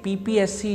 PPSC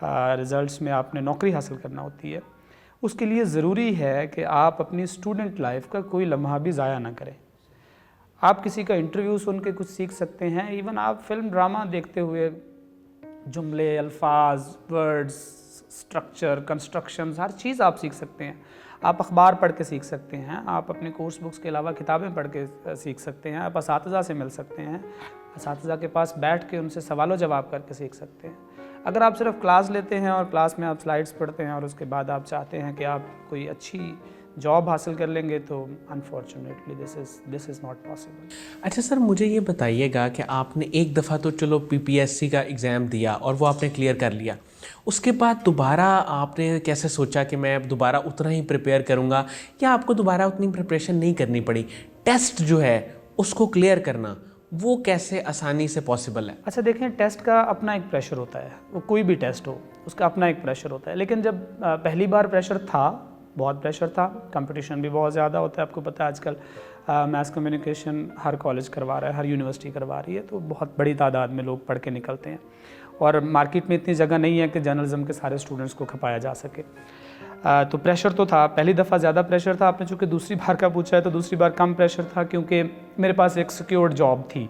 results میں آپ نے نوکری حاصل کرنا ہوتی ہے، اس کے لیے ضروری ہے کہ آپ اپنی اسٹوڈنٹ لائف کا کوئی لمحہ بھی ضائع نہ کریں۔ آپ کسی کا انٹرویو سن کے کچھ سیکھ سکتے ہیں، ایون آپ فلم ڈرامہ دیکھتے ہوئے جملے، الفاظ، ورڈز، اسٹرکچر، کنسٹرکشنز، ہر چیز آپ سیکھ سکتے ہیں۔ آپ اخبار پڑھ کے سیکھ سکتے ہیں، آپ اپنے کورس بکس کے علاوہ کتابیں پڑھ کے سیکھ سکتے ہیں، آپ اساتذہ سے مل سکتے ہیں، اساتذہ کے پاس بیٹھ کے ان سے سوال و جواب کر کے سیکھ سکتے ہیں۔ اگر آپ صرف کلاس لیتے ہیں اور کلاس میں آپ سلائڈس پڑھتے ہیں اور اس کے بعد آپ چاہتے ہیں کہ آپ کوئی اچھی جاب حاصل کر لیں گے تو unfortunately this is not possible. اچھا سر، مجھے یہ بتائیے گا کہ آپ نے ایک دفعہ تو چلو PPSC کا ایگزام دیا اور وہ آپ نے کلیئر کر لیا، اس کے بعد دوبارہ آپ نے کیسے سوچا کہ میں اب دوبارہ اتنا ہی پریپیئر کروں گا، یا آپ کو دوبارہ اتنی پریپریشن نہیں کرنی پڑی؟ ٹیسٹ جو ہے اس کو کلیئر کرنا وہ کیسے آسانی سے پاسبل ہے؟ اچھا دیکھیں، ٹیسٹ کا اپنا ایک پریشر ہوتا ہے، وہ کوئی بھی ٹیسٹ ہو اس کا اپنا ایک پریشر ہوتا ہے، لیکن جب پہلی بار پریشر تھا، بہت پریشر تھا، کمپٹیشن بھی بہت زیادہ ہوتا ہے، آپ کو پتہ ہے آج کل میس کمیونیکیشن ہر کالج کروا رہا ہے، ہر یونیورسٹی کروا رہی ہے، تو بہت بڑی تعداد میں لوگ پڑھ کے نکلتے ہیں، اور مارکیٹ میں اتنی جگہ نہیں ہے کہ جرنلزم کے سارے اسٹوڈنٹس کو کھپایا جا سکے۔ تو پریشر تو تھا، پہلی دفعہ زیادہ پریشر تھا۔ آپ نے چونکہ دوسری بار کا پوچھا ہے تو دوسری بار کم پریشر تھا، کیونکہ میرے پاس ایک سیکیورڈ جاب تھی،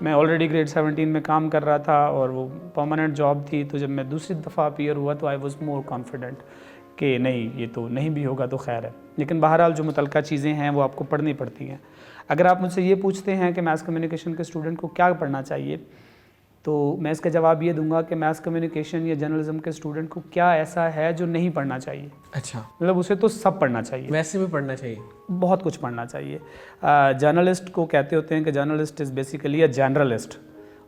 میں آلریڈی گریڈ 17 میں کام کر رہا تھا اور وہ پرماننٹ جاب تھی، تو جب میں دوسری دفعہ اپیئر ہوا تو آئی واز مور کانفیڈنٹ کہ نہیں، یہ تو نہیں بھی ہوگا تو خیر ہے۔ لیکن بہرحال جو متعلقہ چیزیں ہیں وہ آپ کو پڑھنی پڑتی ہیں۔ اگر آپ مجھ سے یہ پوچھتے ہیں کہ میس کمیونیکیشن کے اسٹوڈنٹ کو کیا پڑھنا چاہیے، تو میں اس کا جواب یہ دوں گا کہ میس کمیونیکیشن یا جرنلزم کے اسٹوڈنٹ کو کیا ایسا ہے جو نہیں پڑھنا چاہیے۔ اچھا، مطلب اسے تو سب پڑھنا چاہیے، ویسے بھی پڑھنا چاہیے، بہت کچھ پڑھنا چاہیے۔ جرنلسٹ کو کہتے ہوتے ہیں کہ journalist is basically a generalist,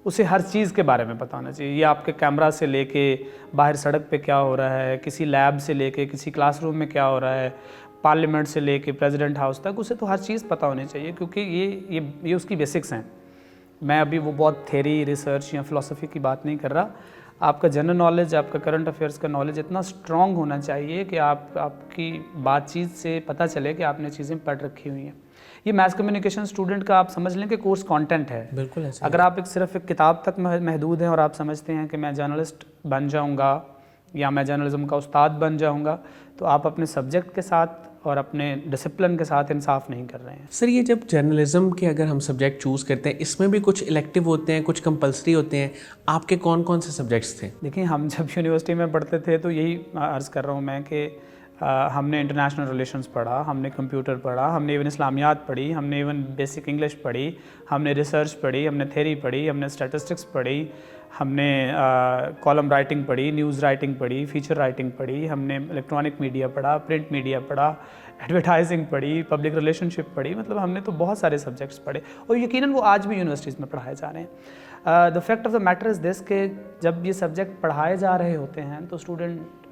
اسے ہر چیز کے بارے میں پتہ ہونا چاہیے۔ یہ آپ کے کیمرہ سے لے کے باہر سڑک پہ کیا ہو رہا ہے، کسی لیب سے لے کے کسی کلاس روم میں کیا ہو رہا ہے، پارلیمنٹ سے لے کے پریزیڈنٹ ہاؤس تک، اسے تو ہر چیز پتہ ہونی چاہیے، کیونکہ یہ اس کی بیسکس ہیں۔ میں ابھی وہ بہت تھیری، ریسرچ یا فلسفی کی بات نہیں کر رہا۔ آپ کا جنرل نالج، آپ کا کرنٹ افیئرس کا نالج اتنا اسٹرانگ ہونا چاہیے کہ آپ کی بات چیت سے پتہ چلے کہ آپ نے چیزیں پڑھ رکھی ہوئی ہیں۔ یہ میس کمیونیکیشن اسٹوڈنٹ کا آپ سمجھ لیں کہ کورس کانٹینٹ ہے۔ بالکل ایسا۔ اگر آپ صرف ایک کتاب تک محدود ہیں اور آپ سمجھتے ہیں کہ میں جرنلسٹ بن جاؤں گا یا میں جرنلزم کا استاد بن جاؤں گا، تو آپ اپنے سبجیکٹ کے ساتھ اور اپنے ڈسپلن کے ساتھ انصاف نہیں کر رہے ہیں۔ سر، یہ جب جرنلزم کے اگر ہم سبجیکٹ چوز کرتے ہیں، اس میں بھی کچھ الیکٹیو ہوتے ہیں، کچھ کمپلسری ہوتے ہیں، آپ کے کون کون سے سبجیکٹس تھے؟ دیکھیں، ہم جب یونیورسٹی میں پڑھتے تھے تو یہی عرض کر رہا ہوں میں کہ ہم نے انٹرنیشنل ریلیشنز پڑھا، ہم نے کمپیوٹر پڑھا، ہم نے ایون اسلامیات پڑھی، ہم نے ایون بیسک انگلش پڑھی، ہم نے ریسرچ پڑھی، ہم نے تھیری پڑھی، ہم نے اسٹیٹسٹکس پڑھی، ہم نے کالم رائٹنگ پڑھی، نیوز رائٹنگ پڑھی، فیچر رائٹنگ پڑھی، ہم نے الیکٹرانک میڈیا پڑھا، پرنٹ میڈیا پڑھا، ایڈورٹائزنگ پڑھی، پبلک ریلیشن شپ پڑھی۔ مطلب ہم نے تو بہت سارے سبجیکٹس پڑھے، اور یقیناً وہ آج بھی یونیورسٹیز میں پڑھائے جا رہے ہیں۔ The fact of the matter is this کہ جب یہ سبجیکٹ پڑھائے جا رہے ہوتے ہیں تو اسٹوڈنٹ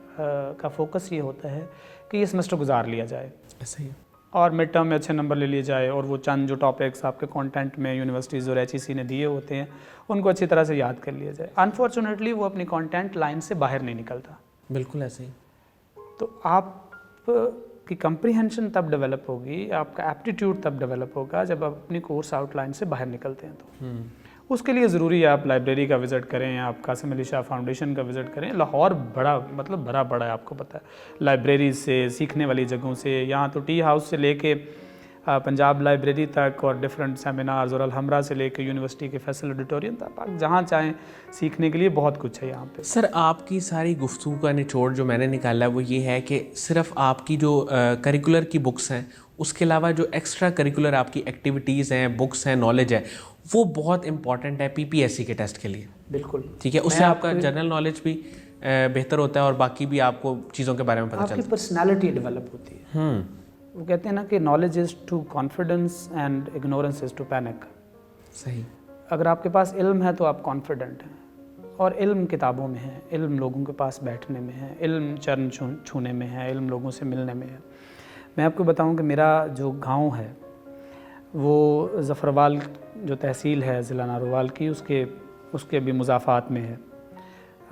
کا فوکس یہ ہوتا ہے کہ یہ سیمسٹر گزار لیا جائے، ایسا ہی اور مڈ ٹرم میں اچھے نمبر لے لیے جائے، اور وہ چند جو ٹاپکس آپ کے کانٹینٹ میں یونیورسٹیز اور HEC نے دیے ہوتے ہیں ان کو اچھی طرح سے یاد کر لیا جائے۔ انفارچونیٹلی وہ اپنی کانٹینٹ لائن سے باہر نہیں نکلتا۔ بالکل ایسے ہی۔ تو آپ کی کمپریہنشن تب ڈیولپ ہوگی، آپ کا ایپٹیٹیوڈ تب ڈیولپ ہوگا جب آپ اپنی کورس آؤٹ لائن سے باہر نکلتے ہیں۔ تو اس کے لیے ضروری ہے آپ لائبریری کا وزٹ کریں، آپ قاسم علی شاہ فاؤنڈیشن کا وزٹ کریں۔ لاہور بڑا بڑا ہے، آپ کو پتہ ہے، لائبریریز سے، سیکھنے والی جگہوں سے، یہاں تو ٹی ہاؤس سے لے کے پنجاب لائبریری تک، اور ڈفرینٹ سیمینارز، اور الحمرہ سے لے کے یونیورسٹی کے فیصل آڈیٹوریم تک، آپ جہاں چاہیں سیکھنے کے لیے بہت کچھ ہے یہاں پہ۔ سر، آپ کی ساری گفتگو کا نچوڑ جو میں نے نکالا ہے وہ یہ ہے کہ صرف آپ کی جو کریکولر کی بکس ہیں، اس کے علاوہ جو ایکسٹرا کریکولر آپ کی ایکٹیویٹیز ہیں، بکس ہیں، نالج ہے، وہ بہت امپورٹنٹ ہے PPSC کے ٹیسٹ کے لیے۔ بالکل ٹھیک ہے، اس سے آپ کا جنرل نالج بھی بہتر ہوتا ہے اور باقی بھی آپ کو چیزوں کے بارے میں پتہ چلتا ہے، آپ کی پرسنالٹی ڈیولپ ہوتی ہے۔ وہ کہتے ہیں نا کہ knowledge is to confidence and ignorance is to panic. صحیح۔ اگر آپ کے پاس علم ہے تو آپ کانفیڈنٹ ہیں، اور علم کتابوں میں ہے، علم لوگوں کے پاس بیٹھنے میں ہے، علم چرن چھونے میں ہے، علم لوگوں سے ملنے میں ہے۔ میں آپ کو بتاؤں کہ میرا جو گاؤں ہے وہ ظفروال جو تحصیل ہے ضلع ناروال کی، اس کے بھی مضافات میں ہے،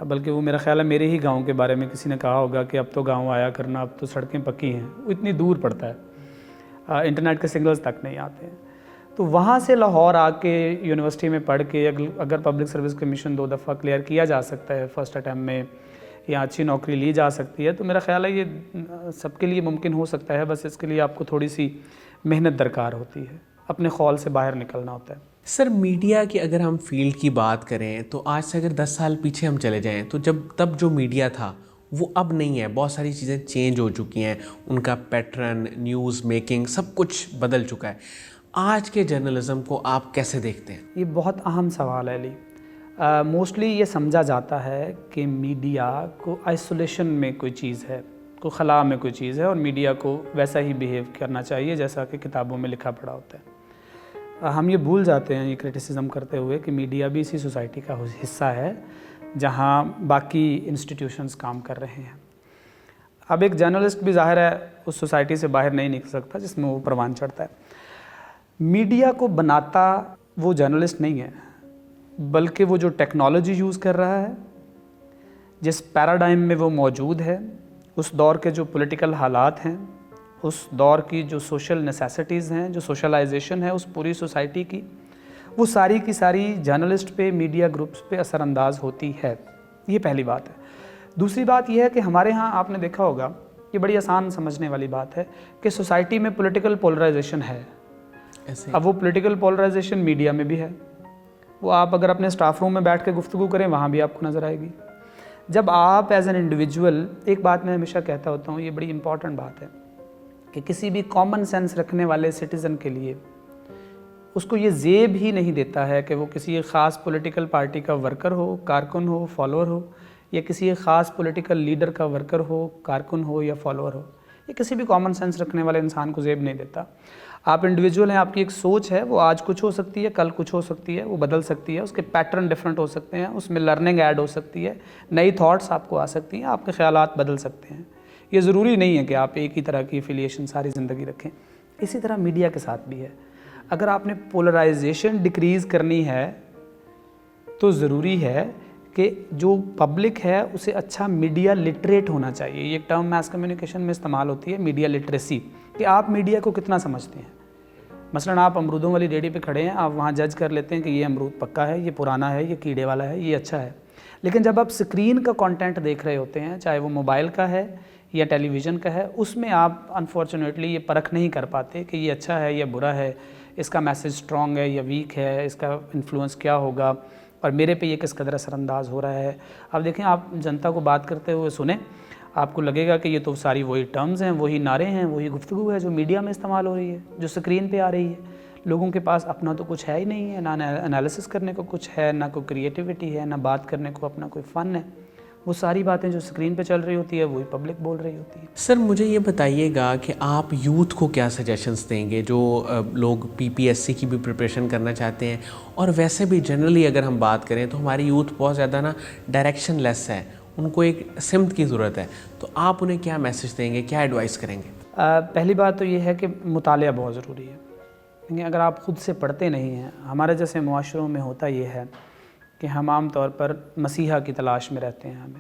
بلکہ وہ میرا خیال ہے میرے ہی گاؤں کے بارے میں کسی نے کہا ہوگا کہ اب تو گاؤں آیا کرنا، اب تو سڑکیں پکی ہیں، وہ اتنی دور پڑتا ہے، انٹرنیٹ کے سگنلز تک نہیں آتے ہیں۔ تو وہاں سے لاہور آ کے یونیورسٹی میں پڑھ کے اگر پبلک سروس کمیشن 2 دفعہ کلیئر کیا جا سکتا ہے فرسٹ اٹیمپٹ میں، یا اچھی نوکری لی جا سکتی ہے، تو میرا خیال ہے یہ سب کے لیے ممکن ہو سکتا ہے، بس اس کے لیے آپ کو تھوڑی سی محنت درکار ہوتی ہے، اپنے خول سے باہر نکلنا ہوتا ہے۔ سر میڈیا کی اگر ہم فیلڈ کی بات کریں تو آج سے اگر 10 سال پیچھے ہم چلے جائیں تو تب جو میڈیا تھا وہ اب نہیں ہے، بہت ساری چیزیں چینج ہو چکی ہیں، ان کا پیٹرن، نیوز میکنگ، سب کچھ بدل چکا ہے۔ آج کے جرنلزم کو آپ کیسے دیکھتے ہیں؟ یہ بہت اہم سوال ہے علی۔ موسٹلی یہ سمجھا جاتا ہے کہ میڈیا کو آئسولیشن میں کوئی چیز ہے، کوئی خلا میں کوئی چیز ہے، اور میڈیا کو ویسا ہی بیہیو کرنا چاہیے جیسا کہ کتابوں میں لکھا پڑا ہوتا ہے۔ ہم یہ بھول جاتے ہیں یہ کرٹیسزم کرتے ہوئے کہ میڈیا بھی اسی سوسائٹی کا حصہ ہے جہاں باقی انسٹیٹیوشنز کام کر رہے ہیں۔ اب ایک جرنلسٹ بھی ظاہر ہے اس سوسائٹی سے باہر نہیں نکل سکتا جس میں وہ پروان چڑھتا ہے۔ میڈیا کو بناتا وہ جرنلسٹ نہیں ہے، بلکہ وہ جو ٹیکنالوجی یوز کر رہا ہے، جس پیراڈائم میں وہ موجود ہے، اس دور کے جو پولیٹیکل حالات ہیں، اس دور کی جو سوشل نیسیسٹیز ہیں، جو سوشلائزیشن ہے اس پوری سوسائٹی کی، وہ ساری کی ساری جرنلسٹ پہ، میڈیا گروپس پہ اثر انداز ہوتی ہے۔ یہ پہلی بات ہے۔ دوسری بات یہ ہے کہ ہمارے ہاں آپ نے دیکھا ہوگا، یہ بڑی آسان سمجھنے والی بات ہے کہ سوسائٹی میں پولیٹیکل پولرائزیشن ہے۔ اب وہ پولیٹیکل پولرائزیشن میڈیا میں بھی ہے، وہ آپ اگر اپنے سٹاف روم میں بیٹھ کے گفتگو کریں وہاں بھی آپ کو نظر آئے گی۔ جب آپ ایز این انڈیویجول، ایک بات میں ہمیشہ کہتا ہوتا ہوں، یہ بڑی امپورٹنٹ بات ہے کہ کسی بھی کامن سینس رکھنے والے سٹیزن کے لیے اس کو یہ زیب ہی نہیں دیتا ہے کہ وہ کسی ایک خاص پولیٹیکل پارٹی کا ورکر ہو، کارکن ہو، فالوور ہو، یا کسی ایک خاص پولیٹیکل لیڈر کا ورکر ہو، کارکن ہو یا فالوور ہو۔ یہ کسی بھی کامن سینس رکھنے والے انسان کو زیب نہیں دیتا۔ آپ انڈیویجول ہیں، آپ کی ایک سوچ ہے، وہ آج کچھ ہو سکتی ہے، کل کچھ ہو سکتی ہے، وہ بدل سکتی ہے، اس کے پیٹرن ڈیفرنٹ ہو سکتے ہیں، اس میں لرننگ ایڈ ہو سکتی ہے، نئی تھاٹس آپ کو آ سکتی ہیں، آپ کے خیالات بدل سکتے ہیں۔ یہ ضروری نہیں ہے کہ آپ ایک ہی طرح کی افیلیشن ساری زندگی رکھیں۔ اسی طرح میڈیا کے ساتھ بھی ہے۔ اگر آپ نے پولرائزیشن ڈکریز کرنی ہے تو ضروری ہے کہ جو پبلک ہے اسے اچھا میڈیا لٹریٹ ہونا چاہیے۔ یہ ایک ٹرم میس کمیونیکیشن میں استعمال ہوتی ہے، میڈیا لٹریسی، کہ آپ میڈیا کو کتنا سمجھتے ہیں۔ مثلاً آپ امرودوں والی ریڈی پہ کھڑے ہیں، آپ وہاں جج کر لیتے ہیں کہ یہ امرود پکا ہے، یہ پرانا ہے، یہ کیڑے والا ہے، یہ اچھا ہے۔ لیکن جب آپ سکرین کا کانٹینٹ دیکھ رہے ہوتے ہیں، چاہے وہ موبائل کا ہے یا ٹیلی ویژن کا ہے، اس میں آپ انفارچونیٹلی یہ پرکھ نہیں کر پاتے کہ یہ اچھا ہے یا برا ہے، اس کا میسیج اسٹرانگ ہے یا ویک ہے، اس کا انفلوئنس کیا ہوگا، اور میرے پہ یہ کس قدر اثر انداز ہو رہا ہے۔ اب دیکھیں، آپ جنتا کو بات کرتے ہوئے سنیں، آپ کو لگے گا کہ یہ تو ساری وہی ٹرمز ہیں، وہی نعرے ہیں، وہی گفتگو ہے جو میڈیا میں استعمال ہو رہی ہے، جو سکرین پہ آ رہی ہے۔ لوگوں کے پاس اپنا تو کچھ ہے ہی نہیں ہے، نہ انالیسس کرنے کو کچھ ہے، نہ کوئی کریٹیوٹی ہے، نہ بات کرنے کو اپنا کوئی فن ہے۔ وہ ساری باتیں جو سکرین پہ چل رہی ہوتی ہے وہی پبلک بول رہی ہوتی ہے۔ سر مجھے یہ بتائیے گا کہ آپ یوتھ کو کیا سجیشنز دیں گے جو لوگ PPSC کی بھی پریپریشن کرنا چاہتے ہیں، اور ویسے بھی جنرلی اگر ہم بات کریں تو ہماری یوتھ بہت زیادہ ڈائریکشن لیس ہے، ان کو ایک سمت کی ضرورت ہے، تو آپ انہیں کیا میسیج دیں گے، کیا ایڈوائس کریں گے؟ پہلی بات تو یہ ہے کہ مطالعہ بہت ضروری ہے، کیونکہ اگر آپ خود سے پڑھتے نہیں ہیں، ہمارے جیسے معاشروں میں ہوتا یہ ہے کہ ہم عام طور پر مسیحا کی تلاش میں رہتے ہیں، ہمیں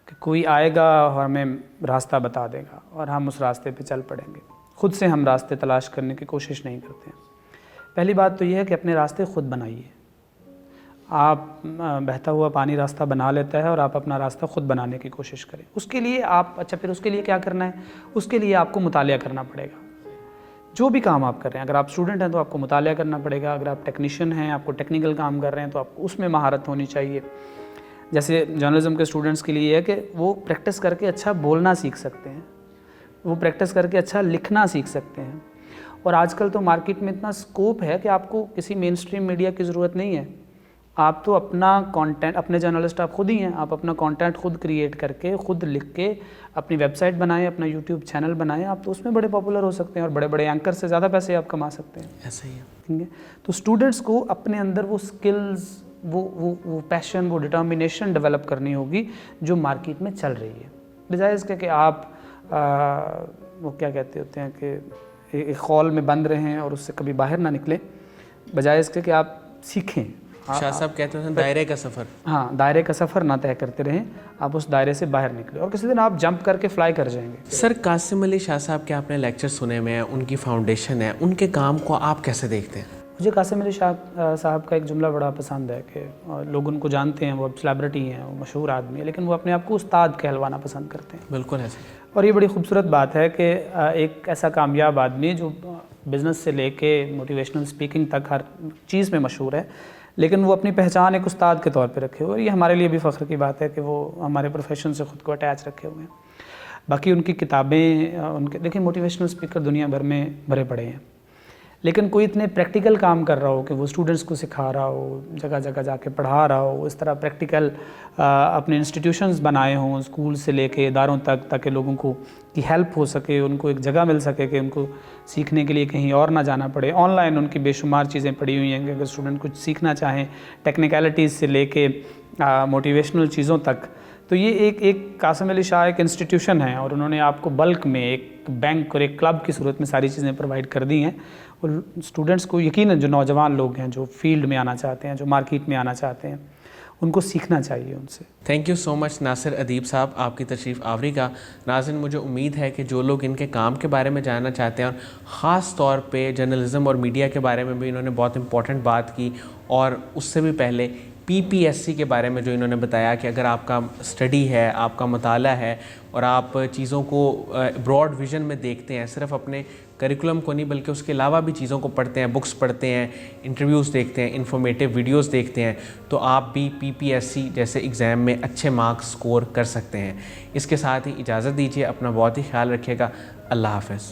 کہ کوئی آئے گا اور ہمیں راستہ بتا دے گا اور ہم اس راستے پہ چل پڑیں گے، خود سے ہم راستے تلاش کرنے کی کوشش نہیں کرتے ہیں۔ پہلی بات تو یہ ہے کہ اپنے راستے خود بنائیے۔ آپ بہتا ہوا پانی راستہ بنا لیتا ہے اور آپ اپنا راستہ خود بنانے کی کوشش کریں۔ اس کے لیے پھر اس کے لیے کیا کرنا ہے؟ اس کے لیے آپ کو مطالعہ کرنا پڑے گا۔ جو بھی کام آپ کر رہے ہیں، اگر آپ اسٹوڈنٹ ہیں تو آپ کو مطالعہ کرنا پڑے گا، اگر آپ ٹیکنیشین ہیں، آپ کو ٹیکنیکل کام کر رہے ہیں تو آپ کو اس میں مہارت ہونی چاہیے۔ جیسے جرنلزم کے اسٹوڈنٹس کے لیے یہ ہے کہ وہ پریکٹس کر کے اچھا بولنا سیکھ سکتے ہیں، وہ پریکٹس کر کے اچھا لکھنا سیکھ سکتے ہیں۔ اور آج کل تو مارکیٹ میں اتنا اسکوپ ہے کہ آپ کو کسی مین اسٹریم میڈیا کی ضرورت نہیں ہے۔ آپ تو اپنا کانٹینٹ، اپنے جرنلسٹ آپ خود ہی ہیں، آپ اپنا کانٹینٹ خود کریٹ کر کے، خود لکھ کے اپنی ویب سائٹ بنائیں، اپنا یوٹیوب چینل بنائیں، آپ تو اس میں بڑے پاپولر ہو سکتے ہیں اور بڑے بڑے اینکر سے زیادہ پیسے آپ کما سکتے ہیں۔ ایسا ہی ہے، ٹھیک ہے۔ تو اسٹوڈنٹس کو اپنے اندر وہ سکلز، وہ پیشن، وہ ڈٹرمنیشن ڈیولپ کرنی ہوگی جو مارکیٹ میں چل رہی ہے، بجائے اس کے کہ آپ وہ کیا کہتے ہوتے ہیں کہ ایک خول میں بند رہیں اور اس سے کبھی باہر نہ نکلیں، بجائے اس کے کہ آپ سیکھیں۔ شاہ صاحب کہتے ہیں دائرے کا سفر، ہاں، دائرے کا سفر نہ طے کرتے رہیں، آپ اس دائرے سے باہر نکلیں اور کسی دن آپ جمپ کر کے فلائی کر جائیں گے۔ سر قاسم علی شاہ صاحب کے آپ نے لیکچر سنے ہوئے ہیں، ان کی فاؤنڈیشن ہے، ان کے کام کو آپ کیسے دیکھتے ہیں؟ مجھے قاسم علی شاہ صاحب کا ایک جملہ بڑا پسند ہے کہ لوگ ان کو جانتے ہیں، وہ اب سیلیبریٹی ہیں، وہ مشہور آدمی ہے، لیکن وہ اپنے آپ کو استاد کہلوانا پسند کرتے ہیں. بالکل ایسے. اور یہ بڑی خوبصورت بات ہے کہ ایک ایسا کامیاب آدمی جو بزنس سے لے کے موٹیویشنل اسپیکنگ تک ہر چیز میں مشہور ہے، لیکن وہ اپنی پہچان ایک استاد کے طور پہ رکھے ہوئے. اور یہ ہمارے لیے بھی فخر کی بات ہے کہ وہ ہمارے پروفیشن سے خود کو اٹیچ رکھے ہوئے ہیں. باقی ان کی کتابیں، ان کے دیکھیں موٹیویشنل اسپیکر دنیا بھر میں بھرے پڑے ہیں، لیکن کوئی اتنے پریکٹیکل کام کر رہا ہو کہ وہ اسٹوڈنٹس کو سکھا رہا ہو، جگہ جگہ جا کے پڑھا رہا ہو، اس طرح پریکٹیکل اپنے انسٹیٹیوشنز بنائے ہوں اسکول سے لے کے اداروں تک، تاکہ لوگوں کو کی ہیلپ ہو سکے، ان کو ایک جگہ مل سکے کہ ان کو سیکھنے کے لیے کہیں اور نہ جانا پڑے. آن لائن ان کی بے شمار چیزیں پڑی ہوئی ہیں کہ اگر اسٹوڈنٹ کچھ سیکھنا چاہیں ٹیکنیکلٹیز سے لے کے موٹیویشنل چیزوں تک، تو یہ ایک قاسم علی شاہ ایک انسٹیٹیوشن ہے، اور انہوں نے آپ کو بلک میں ایک بینک اور ایک کلب کی صورت میں ساری چیزیں پرووائڈ کر دی ہیں. اور اسٹوڈنٹس کو یقیناً جو نوجوان لوگ ہیں جو فیلڈ میں آنا چاہتے ہیں، جو مارکیٹ میں آنا چاہتے ہیں، ان کو سیکھنا چاہیے ان سے. تھینک یو سو مچ ناصر ادیب صاحب آپ کی تشریف آوری کا. ناظرین، مجھے امید ہے کہ جو لوگ ان کے کام کے بارے میں جاننا چاہتے ہیں، اور خاص طور پہ جرنلزم اور میڈیا کے بارے میں بھی انہوں نے بہت امپورٹنٹ بات کی، اور اس سے بھی پہلے PPSC کے بارے میں جو انہوں نے بتایا کہ اگر آپ کا اسٹڈی ہے، آپ کا مطالعہ ہے، اور آپ چیزوں کو براڈ ویژن میں دیکھتے ہیں، صرف اپنے کریکولم کو نہیں بلکہ اس کے علاوہ بھی چیزوں کو پڑھتے ہیں، بکس پڑھتے ہیں، انٹرویوز دیکھتے ہیں، انفارمیٹیو ویڈیوز دیکھتے ہیں، تو آپ بھی PPSC جیسے ایگزام میں اچھے مارکس سکور کر سکتے ہیں. اس کے ساتھ ہی اجازت دیجیے، اپنا بہت ہی خیال رکھیے گا. اللہ حافظ.